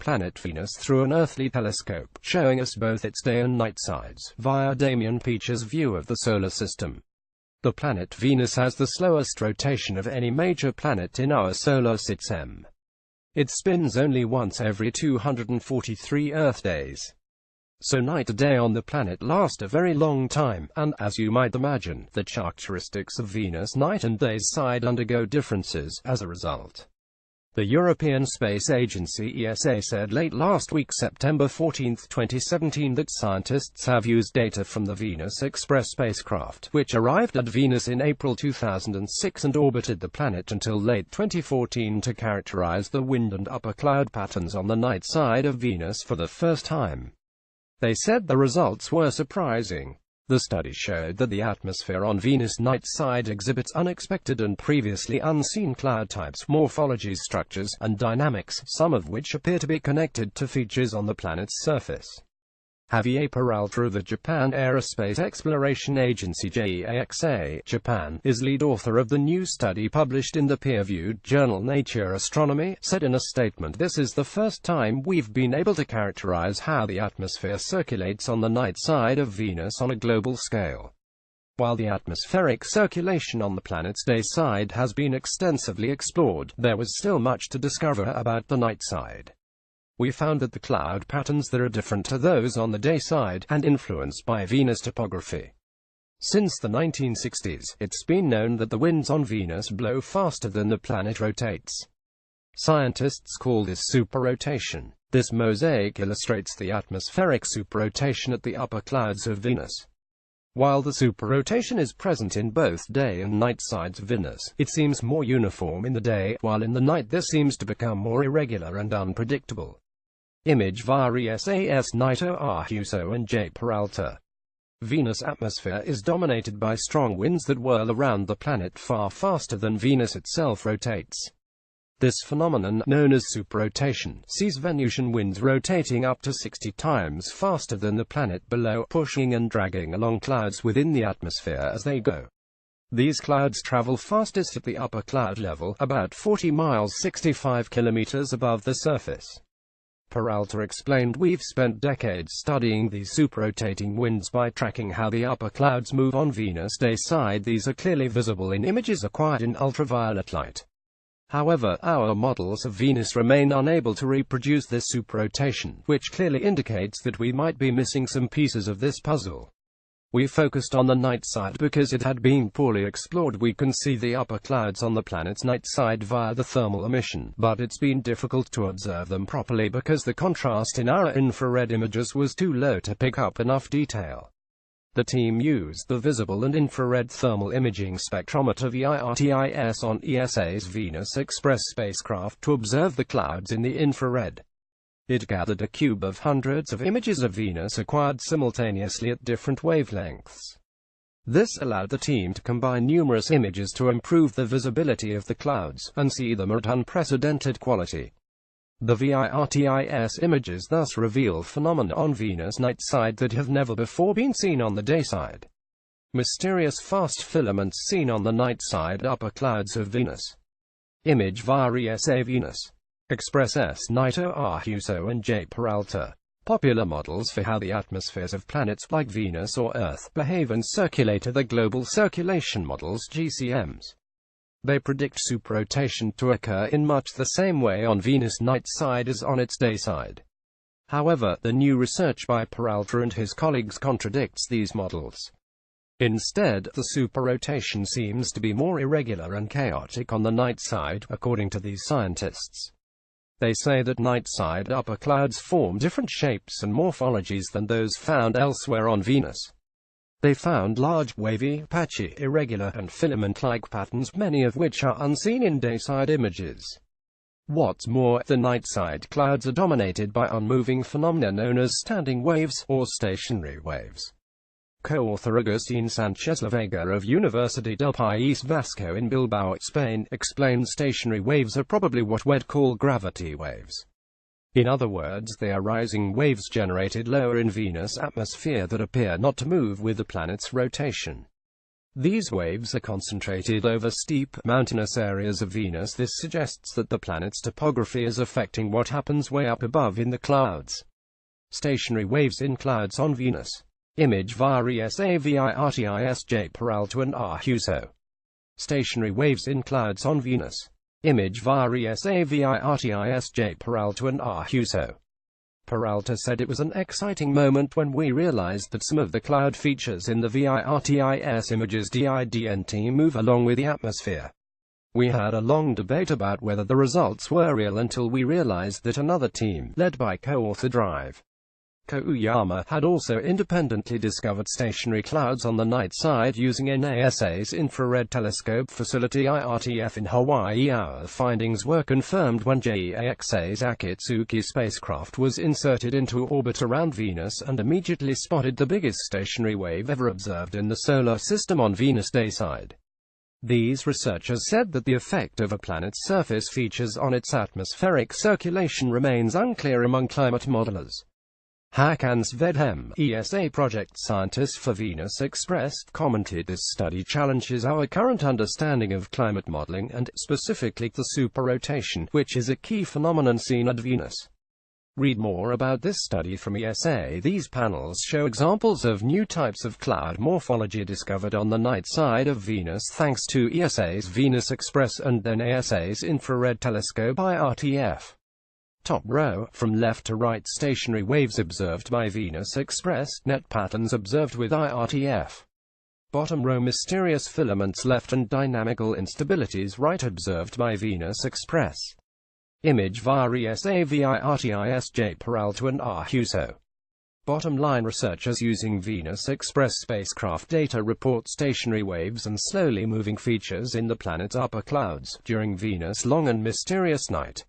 planet Venus through an earthly telescope, showing us both its day and night sides, via Damian Peach's view of the solar system. The planet Venus has the slowest rotation of any major planet in our solar system. It spins only once every 243 Earth days. So night and day on the planet last a very long time, and, as you might imagine, the characteristics of Venus' night and day side undergo differences as a result. The European Space Agency (ESA) said late last week, September 14, 2017, that scientists have used data from the Venus Express spacecraft, which arrived at Venus in April 2006 and orbited the planet until late 2014, to characterize the wind and upper cloud patterns on the night side of Venus for the first time. They said the results were surprising. The study showed that the atmosphere on Venus' night side exhibits unexpected and previously unseen cloud types, morphologies, structures, and dynamics, some of which appear to be connected to features on the planet's surface. Javier Peralta of the Japan Aerospace Exploration Agency JAXA, Japan, is lead author of the new study published in the peer-reviewed journal Nature Astronomy, said in a statement, "This is the first time we've been able to characterize how the atmosphere circulates on the night side of Venus on a global scale. While the atmospheric circulation on the planet's day side has been extensively explored, there was still much to discover about the night side. We found that the cloud patterns there are different to those on the day side, and influenced by Venus topography. Since the 1960s, it's been known that the winds on Venus blow faster than the planet rotates. Scientists call this superrotation. This mosaic illustrates the atmospheric superrotation at the upper clouds of Venus. While the superrotation is present in both day and night sides of Venus, it seems more uniform in the day, while in the night this seems to become more irregular and unpredictable." Image via ESA's Naito Arhuso and J. Peralta. Venus' atmosphere is dominated by strong winds that whirl around the planet far faster than Venus itself rotates. This phenomenon, known as superrotation, sees Venusian winds rotating up to 60 times faster than the planet below, pushing and dragging along clouds within the atmosphere as they go. These clouds travel fastest at the upper cloud level, about 40 miles 65 kilometers above the surface. Peralta explained, "We've spent decades studying these superrotating winds by tracking how the upper clouds move on Venus' day side. These are clearly visible in images acquired in ultraviolet light. However, our models of Venus remain unable to reproduce this superrotation, which clearly indicates that we might be missing some pieces of this puzzle. We focused on the night side because it had been poorly explored. We can see the upper clouds on the planet's night side via the thermal emission, but it's been difficult to observe them properly because the contrast in our infrared images was too low to pick up enough detail." The team used the visible and infrared thermal imaging spectrometer VIRTIS on ESA's Venus Express spacecraft to observe the clouds in the infrared. It gathered a cube of hundreds of images of Venus acquired simultaneously at different wavelengths. This allowed the team to combine numerous images to improve the visibility of the clouds, and see them at unprecedented quality. The VIRTIS images thus reveal phenomena on Venus' night side that have never before been seen on the day side. Mysterious fast filaments seen on the night side upper clouds of Venus. Image via ESA Venus Express S. Naito Arhuso and J. Peralta. Popular models for how the atmospheres of planets like Venus or Earth behave and circulate are the Global Circulation Models (GCMs). They predict superrotation to occur in much the same way on Venus' night side as on its day side. However, the new research by Peralta and his colleagues contradicts these models. Instead, the superrotation seems to be more irregular and chaotic on the night side, according to these scientists. They say that night-side upper clouds form different shapes and morphologies than those found elsewhere on Venus. They found large, wavy, patchy, irregular, and filament-like patterns, many of which are unseen in dayside images. What's more, the night-side clouds are dominated by unmoving phenomena known as standing waves, or stationary waves. Co-author Agustín Sánchez La Vega of Universidad del País Vasco in Bilbao, Spain, explained stationary waves are probably what we'd call gravity waves. In other words, they are rising waves generated lower in Venus' atmosphere that appear not to move with the planet's rotation. These waves are concentrated over steep, mountainous areas of Venus. This suggests that the planet's topography is affecting what happens way up above in the clouds. Stationary waves in clouds on Venus. Image via ESA J. Peralta and R. Huso. Stationary waves in clouds on Venus. Image via ESA J. Peralta and R. Huso. Peralta said it was an exciting moment when we realized that some of the cloud features in the VIRTIS images didn't move along with the atmosphere. We had a long debate about whether the results were real until we realized that another team, led by co-author Drive Kouyama, had also independently discovered stationary clouds on the night side using NASA's infrared telescope facility IRTF in Hawaii. Our findings were confirmed when JAXA's Akitsuki spacecraft was inserted into orbit around Venus and immediately spotted the biggest stationary wave ever observed in the solar system on Venus' dayside. These researchers said that the effect of a planet's surface features on its atmospheric circulation remains unclear among climate modelers. Hakan Svedhem, ESA project scientist for Venus Express, commented, "This study challenges our current understanding of climate modeling and, specifically, the superrotation, which is a key phenomenon seen at Venus." Read more about this study from ESA. These panels show examples of new types of cloud morphology discovered on the night side of Venus thanks to ESA's Venus Express and then NASA's infrared telescope IRTF. Top row, from left to right, stationary waves observed by Venus Express, net patterns observed with IRTF. Bottom row, mysterious filaments left and dynamical instabilities right observed by Venus Express. Image via ESA J. Peralta and R. Huso. Bottom line, researchers using Venus Express spacecraft data report stationary waves and slowly moving features in the planet's upper clouds during Venus' long and mysterious night.